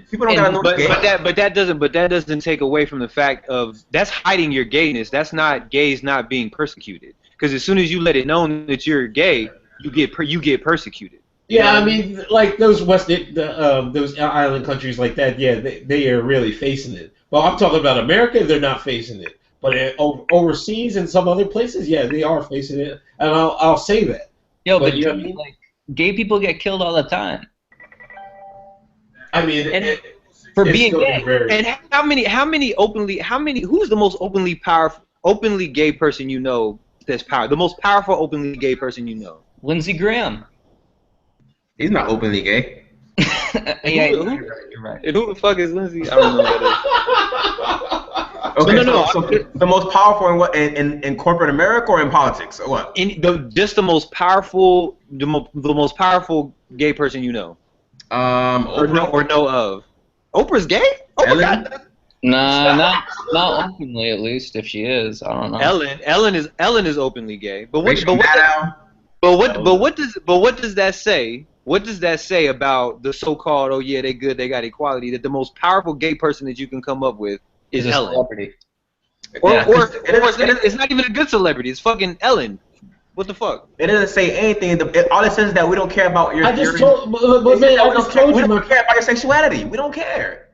People don't gotta know he's gay. But that doesn't take away from the fact of that's hiding your gayness. That's not gays not being persecuted. Because as soon as you let it known that you're gay, you get persecuted. Yeah, I mean, like those those island countries like that. Yeah, they are really facing it. Well, I'm talking about America. They're not facing it, but overseas and some other places, yeah, they are facing it, and I'll say that. Yo, but you know dude, like gay people get killed all the time. I mean, for being gay. And who's the most openly gay person you know that's powerful? The most powerful openly gay person you know? Lindsey Graham. He's not openly gay. Yeah, you're right. And who the fuck is Lindsey? I don't know who that is. Okay, so the most powerful in what in corporate America or in politics or what? Just the most powerful, the most powerful gay person you know. Or know of. Oprah's gay? Ellen? Nah, not openly at least. If she is, I don't know. Ellen is openly gay. But what does that say? What does that say about the so-called, oh yeah, they good, they got equality, that the most powerful gay person that you can come up with is Ellen? Celebrity. It's not even a good celebrity. It's fucking Ellen. What the fuck? It doesn't say anything. All it says is that we don't care about your. I just told you. We don't care about your sexuality. We don't care.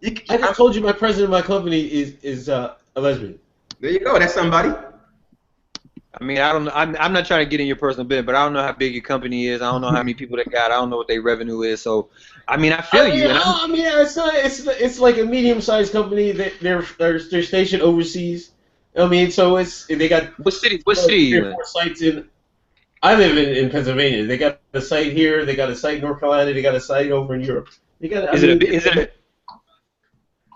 I just told you my president of my company is a lesbian. There you go. That's somebody. I mean, I'm not trying to get in your personal business, but I don't know how big your company is. I don't know how many people they got. I don't know what their revenue is. So, I mean, I feel you. It's like a medium-sized company that they're stationed overseas. I mean, so they got what city? What city? 3 or 4 sites in. I live in Pennsylvania. They got a site here. They got a site in North Carolina. They got a site over in Europe. Is it?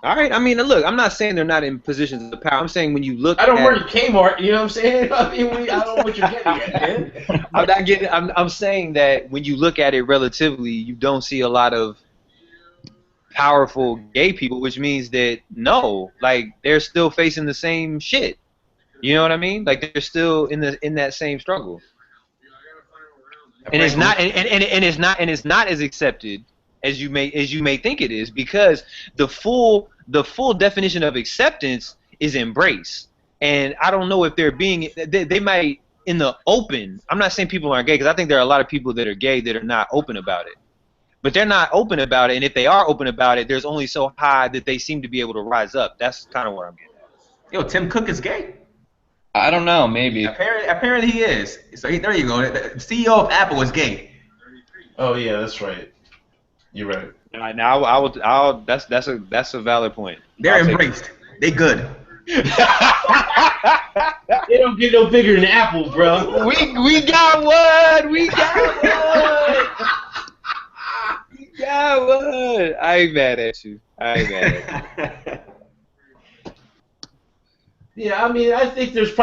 All right. I mean, look. I'm not saying they're not in positions of power. I'm saying when you look. I don't work at Kmart. You know what I'm saying? I mean, I don't know what you're getting at, man. I'm not getting. I'm saying that when you look at it relatively, you don't see a lot of powerful gay people, which means that no, like they're still facing the same shit. You know what I mean? Like they're still in that same struggle. And it's not as accepted as you may think it is, because the full definition of acceptance is embrace. And I don't know if they might in the open. I'm not saying people aren't gay, because I think there are a lot of people that are gay that are not open about it. But they're not open about it, and if they are open about it, there's only so high that they seem to be able to rise up. That's kind of what I'm getting at. Yo, Tim Cook is gay. I don't know, maybe. Apparently he is. So there you go. The CEO of Apple is gay. Oh yeah, that's right. You're right. Now that's a valid point. They're embraced. They good. They don't get no bigger than Apple, bro. We got one. We got one. Yeah, what? I ain't mad at you. Yeah, I mean, I think there's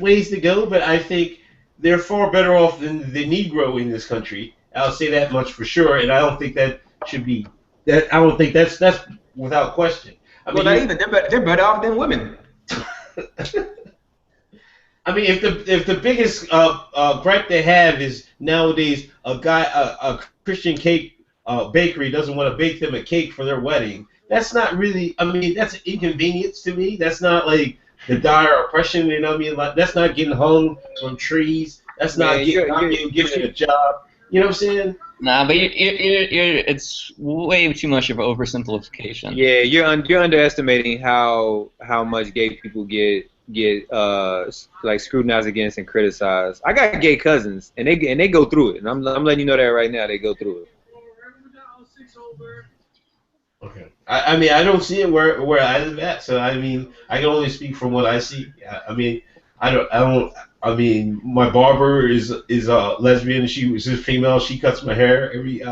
ways to go, but I think they're far better off than the Negro in this country. I'll say that much for sure, and I don't think that should be that. I don't think that's without question. I mean, they're better off than women. I mean, if the biggest gripe they have is nowadays a Christian cake bakery doesn't want to bake them a cake for their wedding, that's not really. I mean, that's an inconvenience to me. That's not like the dire oppression. You know what I mean? Like, that's not getting hung from trees. That's not getting a job. You know what I'm saying? Nah, but it's way too much of an oversimplification. Yeah, you're underestimating how much gay people get like scrutinized against and criticized. I got gay cousins, and they go through it, and I'm letting you know that right now. They go through it. Okay. I mean, I don't see it where I live at, so I mean, I can only speak from what I see. I mean, I don't. I mean, my barber is a lesbian. She's female. She cuts my hair every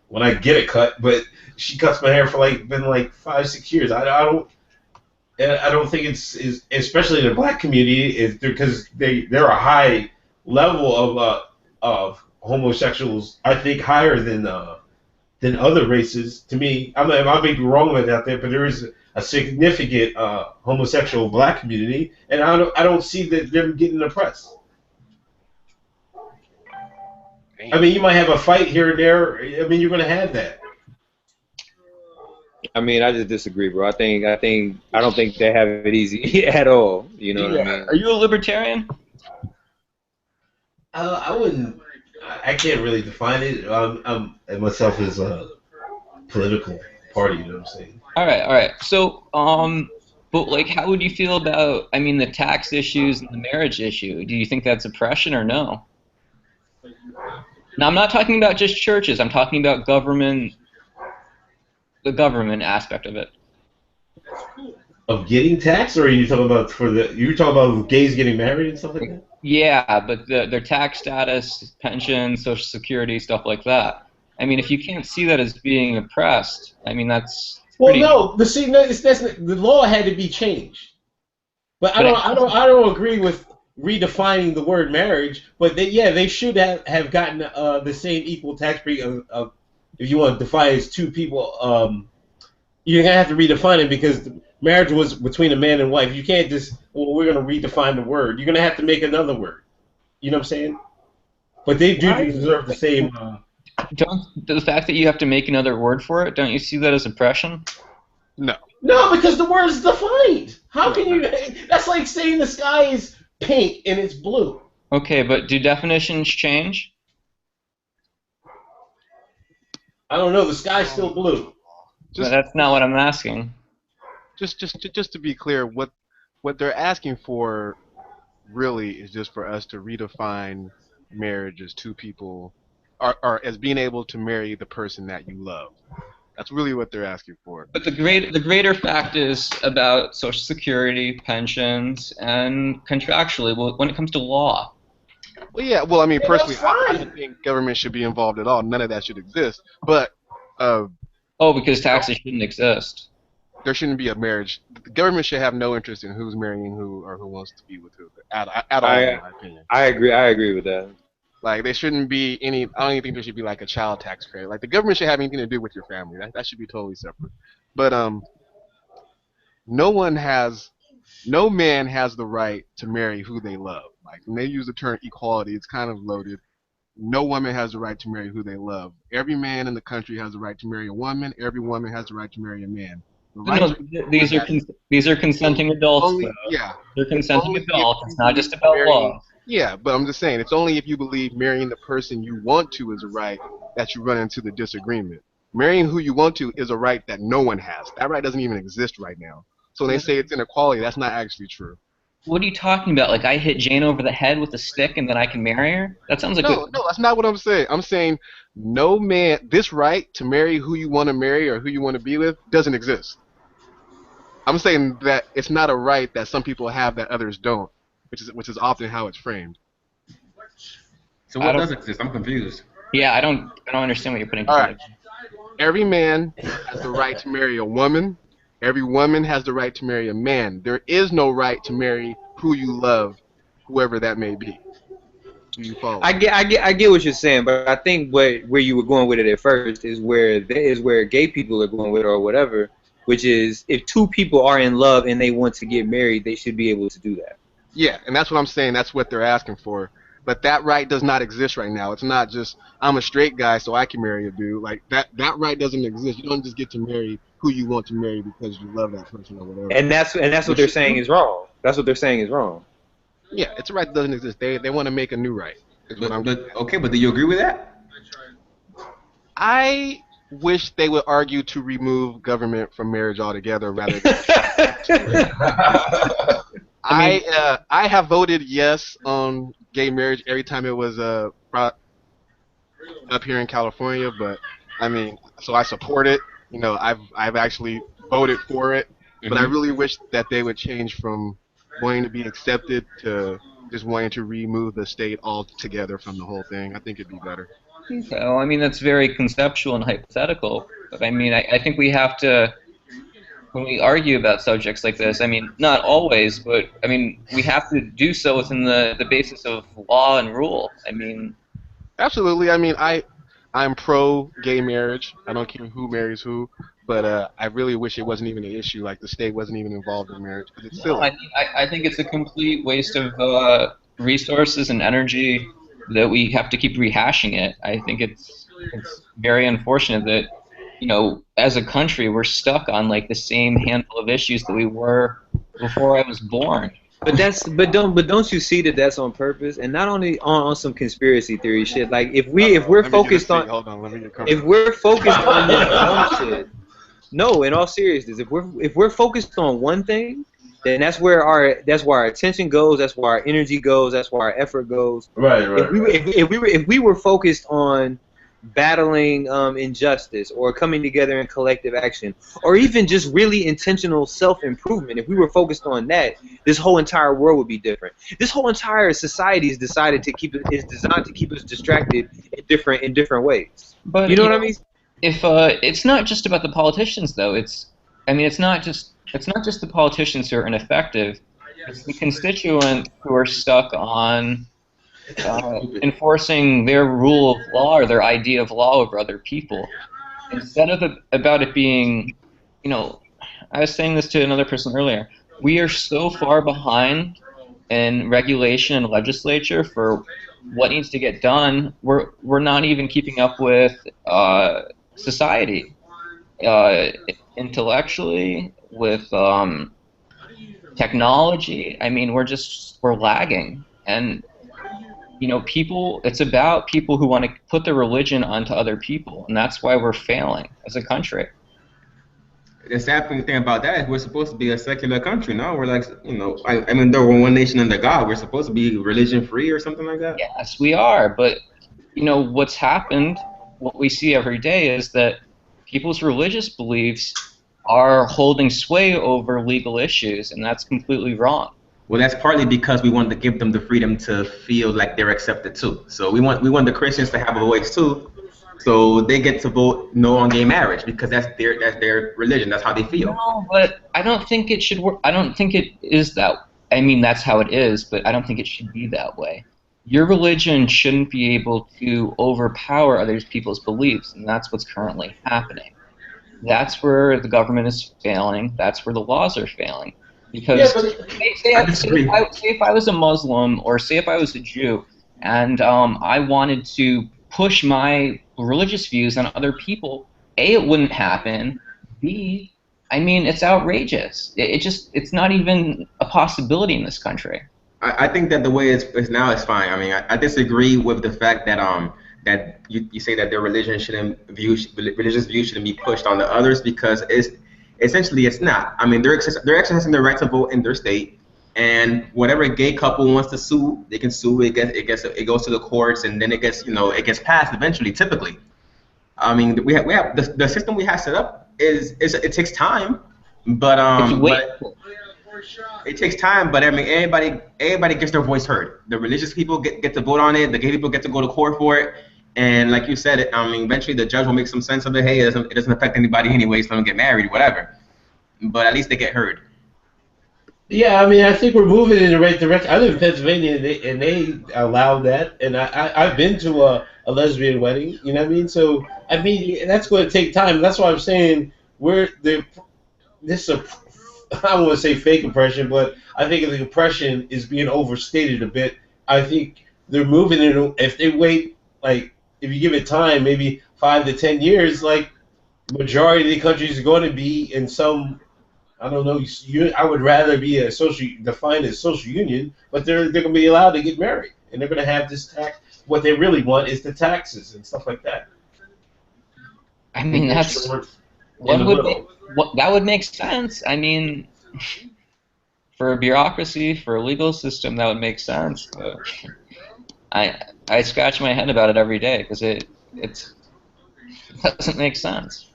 when I get it cut, but she cuts my hair for been 5-6 years. I don't think it's especially in the black community, because they're a high level of homosexuals. I think higher than than other races. To me, I may be wrong with that there, but there is a significant homosexual black community, and I don't see that them getting oppressed. I mean, you might have a fight here and there. I mean, you're going to have that. I mean, I just disagree, bro. I don't think they have it easy at all. You know what I mean? Are you a libertarian? I wouldn't. I can't really define it. I'm myself as a political party. You know what I'm saying? All right. So, but like, how would you feel about, I mean, the tax issues and the marriage issue? Do you think that's oppression or no? Now, I'm not talking about just churches. I'm talking about government, the government aspect of it. Of getting taxed, or are you talking about you're talking about gays getting married and stuff like that? Yeah, but their tax status, pension, Social Security, stuff like that. I mean, if you can't see that as being oppressed, I mean, that's pretty... Well, no. The law had to be changed. But I don't agree with redefining the word marriage. But they should have gotten the same equal tax rate of if you want to define it as two people. You're gonna have to redefine it because marriage was between a man and wife. You can't just, well, we're gonna redefine the word. You're gonna have to make another word. You know what I'm saying? But they do deserve the same. Don't the fact that you have to make another word for it, don't you see that as oppression? No. No, because the word is defined. How can you? That's like saying the sky is pink and it's blue. Okay, but do definitions change? I don't know. The sky's still blue. But that's not what I'm asking. Just to be clear, what they're asking for really is just for us to redefine marriage as two people, or as being able to marry the person that you love. That's really what they're asking for. But the greater fact is about Social Security, pensions, and contractually when it comes to law. Well, yeah. Well, I mean, personally, I don't think government should be involved at all. None of that should exist. But because taxes shouldn't exist. There shouldn't be a marriage. The government should have no interest in who's marrying who or who wants to be with who. At all, in my opinion. I agree with that. Like, there shouldn't be any. I don't even think there should be like a child tax credit. Like, the government should have anything to do with your family. That should be totally separate. But no man has the right to marry who they love. Like, when they use the term equality, it's kind of loaded. No woman has the right to marry who they love. Every man in the country has the right to marry a woman. Every woman has the right to marry a man. These are consenting adults. Yeah, they're consenting adults. It's not just about law. Yeah, but I'm just saying, it's only if you believe marrying the person you want to is a right that you run into the disagreement. Marrying who you want to is a right that no one has. That right doesn't even exist right now. So when they say it's inequality, that's not actually true. What are you talking about? Like, I hit Jane over the head with a stick and then I can marry her? That sounds like no, that's not what I'm saying. I'm saying no man, this right to marry who you want to marry or who you want to be with doesn't exist. I'm saying that it's not a right that some people have that others don't, which is often how it's framed. So what does exist? I'm confused. Yeah, I don't understand what you're putting together. All right. Every man has the right to marry a woman. Every woman has the right to marry a man. There is no right to marry who you love, whoever that may be. Do you follow? I get what you're saying, but I think where you were going with it at first is where gay people are going with it or whatever, which is if two people are in love and they want to get married, they should be able to do that. Yeah, and that's what I'm saying. That's what they're asking for. But that right does not exist right now. It's not just, I'm a straight guy so I can marry a dude. Like, that right doesn't exist. You don't just get to marry who you want to marry because you love that person or whatever. And that's what they're saying is wrong. That's what they're saying is wrong. Yeah, it's a right that doesn't exist. They want to make a new right. But do you agree with that? I wish they would argue to remove government from marriage altogether rather than I have voted yes on gay marriage every time it was brought up here in California, but I mean, so I support it. You know, I've actually voted for it, but I really wish that they would change from wanting to be accepted to just wanting to remove the state altogether from the whole thing. I think it'd be better. Okay, well, I mean, that's very conceptual and hypothetical, but I mean, I think we have to, when we argue about subjects like this, I mean, not always, but I mean, we have to do so within the basis of law and rule. I mean, absolutely. I mean, I'm pro gay marriage. I don't care who marries who, but I really wish it wasn't even an issue. Like the state wasn't even involved in marriage because it's No, silly. I think it's a complete waste of resources and energy that we have to keep rehashing it. I think it's very unfortunate that, as a country, we're stuck on like the same handful of issues that we were before I was born. But don't you see that that's on purpose, and not only on some conspiracy theory shit. Like if we're Let me get a focused seat. on Hold on. Let me get if comfortable. we're focused on this dumb shit. No, in all seriousness, if we're focused on one thing, then that's where our attention goes. That's where our energy goes. That's where our effort goes. Right, If right, we were right. if we were focused on battling injustice or coming together in collective action or even just really intentional self-improvement, if we were focused on that, this whole entire world would be different. This whole entire society is designed to keep us distracted in different ways. You But know what I mean? if it's not just about the politicians though, I mean it's not just the politicians who are ineffective. It's the constituents who are stuck on enforcing their rule of law or their idea of law over other people. Instead of about it being, you know, I was saying this to another person earlier. We are so far behind in regulation and legislature for what needs to get done. We're not even keeping up with society, uh, intellectually, with technology. I mean, we're lagging, and people. It's about people who want to put their religion onto other people, and that's why we're failing as a country. The sad thing about that is we're supposed to be a secular country, no? We're like, I mean, though we're one nation under God, we're supposed to be religion free or something like that. Yes, we are, but what's happened, what we see every day is that people's religious beliefs are holding sway over legal issues, and that's completely wrong. Well, that's partly because we want to give them the freedom to feel like they're accepted too. So we want the Christians to have a voice too, so they get to vote no on gay marriage because that's their religion. That's how they feel. No, but I don't think it should work. I don't think it is that. I mean, that's how it is, but I don't think it should be that way. Your religion shouldn't be able to overpower other people's beliefs, and that's what's currently happening. That's where the government is failing. That's where the laws are failing. Yeah, Because but I disagree. say if I was a Muslim or say if I was a Jew and I wanted to push my religious views on other people, A, it wouldn't happen. B, I mean, it's outrageous. It's not even a possibility in this country. I think that the way it's now is fine. I mean, I disagree with the fact that you say that their religious views shouldn't be pushed on the others because it's not. I mean, they're exercising their right to vote in their state, and whatever gay couple wants to sue, they can sue. It goes to the courts, and then it gets passed eventually. Typically, I mean, we have the system we have set up it takes time, but It's but wasteful. it takes time, but I mean, everybody gets their voice heard. The religious people get to vote on it. The gay people get to go to court for it. And like you said, I mean, eventually the judge will make some sense of it. Hey, it doesn't affect anybody anyway, so don't get married, whatever. But at least they get heard. yeah, I mean, I think we're moving in the right direction. I live in Pennsylvania, and they allow that, and I've been to a lesbian wedding. You know what I mean? So I mean, that's going to take time. That's why I'm saying this is I don't want to say fake oppression, but I think the oppression is being overstated a bit. I think they're moving in. If they wait, like if you give it time, maybe 5 to 10 years, like majority of the countries are going to be in some. I don't know. I would rather be a defined as social union, but they're going to be allowed to get married, and they're going to have this tax. What they really want is the taxes and stuff like that. I mean, Make that's sure in what the would make middle. that would make sense. I mean, for a bureaucracy, for a legal system, that would make sense. But I scratch my head about it every day because it doesn't make sense.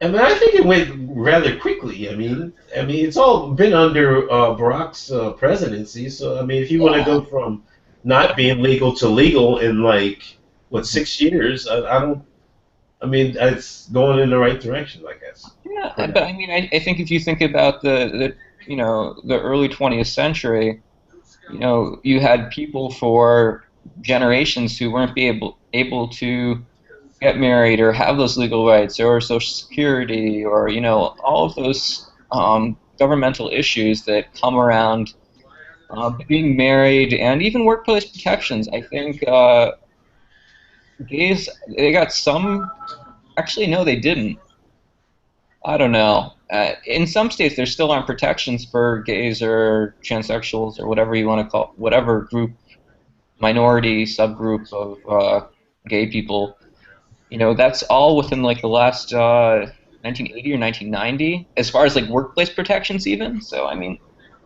I mean, I think it went rather quickly. I mean, it's all been under Barack's presidency. So, I mean, if you want to Yeah, go from not being legal to legal in like what 6 years, I don't. I mean, it's going in the right direction, I guess. yeah. For But now. I mean, I think if you think about the early 20th century, you had people for generations who weren't able to get married or have those legal rights or Social Security or all of those governmental issues that come around being married and even workplace protections. I think gays, they got some. Actually, no, they didn't. I don't know. In some states, there still aren't protections for gays or transsexuals or whatever you want to call whatever group, minority subgroup of gay people. That's all within like the last 1980 or 1990, as far as like workplace protections even. So I mean,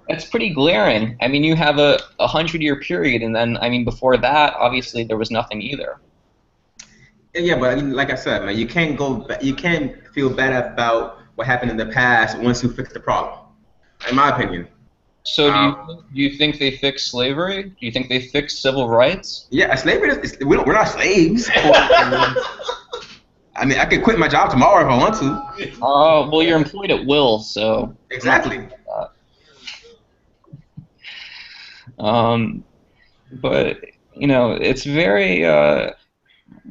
that's pretty glaring. I mean, you have a 100-year period, and then I mean before that, obviously there was nothing either. Yeah, but like I said, man, you can't feel bad about what happened in the past once you fix the problem. In my opinion. So do you think they fixed slavery? Do you think they fixed civil rights? Yeah, slavery. We're not slaves. I mean, I could quit my job tomorrow if I want to. Oh, well, you're employed at will, so. Exactly. But it's very.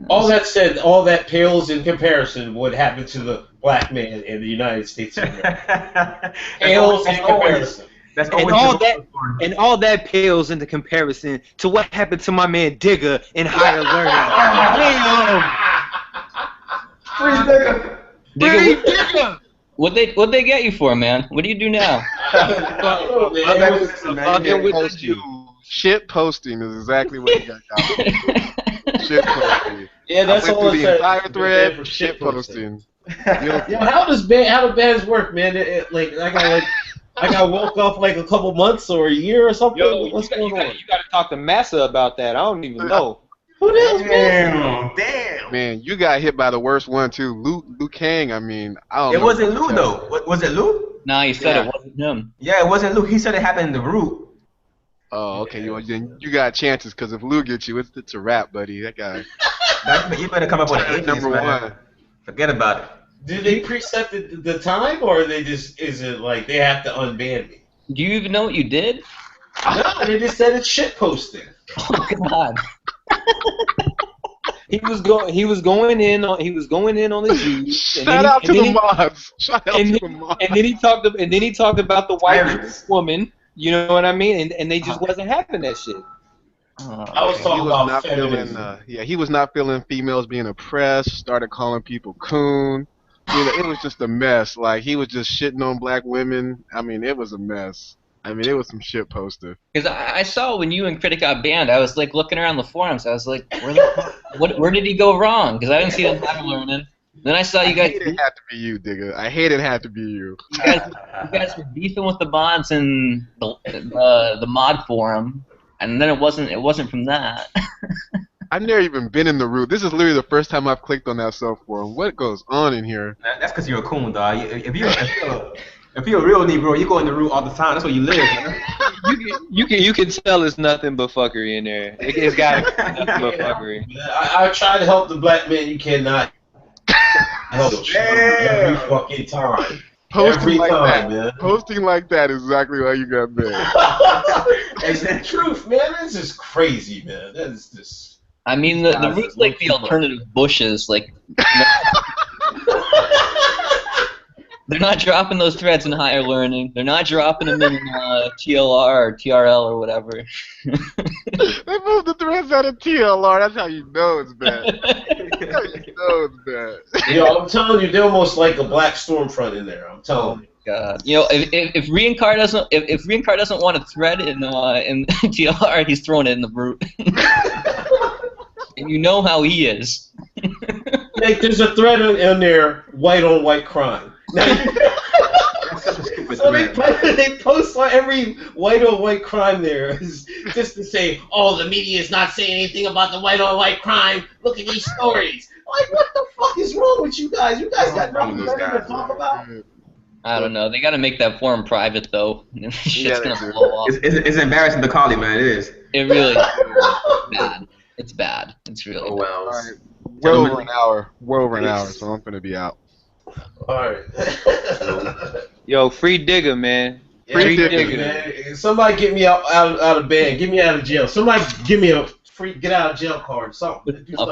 All that said, all that pales in comparison what happened to the black man in the United States of America. Pales in comparison. And all that pales into comparison to what happened to my man Digger in higher learning. Free Digger. Digger. What they get you for, man? What do you do now? Shit posting is exactly what you got. Shit posting. Yeah, that's all it the says. entire thread. Shit posting. Yeah, how do bands work, man? I got woke up like a couple months or a year or something. Yo, what's going on? You got to talk to Massa about that. I don't even know. Who the hell's Damn. Man, you got hit by the worst one too, Liu Kang. I mean, I don't know. It wasn't Lou though. Was it Lou? Nah, he said it wasn't him. Yeah, it wasn't Lou. He said it happened in the root. Oh, okay. Then you got chances because if Lou gets you, it's a wrap, buddy. That guy. You better come up with an number one. Forget about it. Do they preset the time, or is it like they have to unban me? Do you even know what you did? No, they just said it's shit posting. Oh God. He was going in on the Jews. Shout out to the mods. And then he talked about the white woman. You know what I mean? And they just wasn't having that shit. I was talking about feminism. He was not feeling females being oppressed. Started calling people coon. It was just a mess. Like he was just shitting on black women. I mean, it was a mess. I mean, it was some shit poster. Because I saw when you and Critic got banned, I was like looking around the forums. I was like, where did he go wrong? Because I didn't see them having learning. Then I saw you guys. I hate it had to be you, Digga. I hate it had to be you. You guys were beefing with the mods in the mod forum, and then it wasn't from that. I've never even been in the root. This is literally the first time I've clicked on that subforum. What goes on in here? That's because you're a coon, dog. If you're a real Negro, you go in the root all the time. That's where you live, man. You can tell it's nothing but fuckery in there. It's got nothing but fuckery. I try to help the black man. You cannot help every fucking time. Posting like time, that, man. Posting like that is exactly why you got banned. It's the truth, man. This is crazy, man. That is just. I mean, the root's like the alternative bushes. Like, they're not dropping those threads in higher learning. They're not dropping them in TLR or TRL or whatever. They moved the threads out of TLR. That's how you know it's bad. That's how you know it's bad. Yo, I'm telling you, they're almost like a black stormfront in there. I'm telling you. God. If Reincar doesn't want a thread in TLR, he's throwing it in the root. And you know how he is. Like, there's a thread in there, white on white crime. That's such a stupid So thread. they post on every white on white crime there, just to say, oh, the media is not saying anything about the white on white crime. Look at these stories. Like, what the fuck is wrong with you guys? You guys got nothing better to talk about? I don't know. They got to make that forum private, though. Shit's going to blow up. It's embarrassing to Coli, man. It is. It really is bad. It's bad. It's really bad. Well. All right. We're over an hour. We're over an hour, so I'm going to be out. Alright. Yo, free Digger, man. Free Digger. Man. Somebody get me out of band. Get me out of jail. Somebody give me a free get out of jail card, something. Do A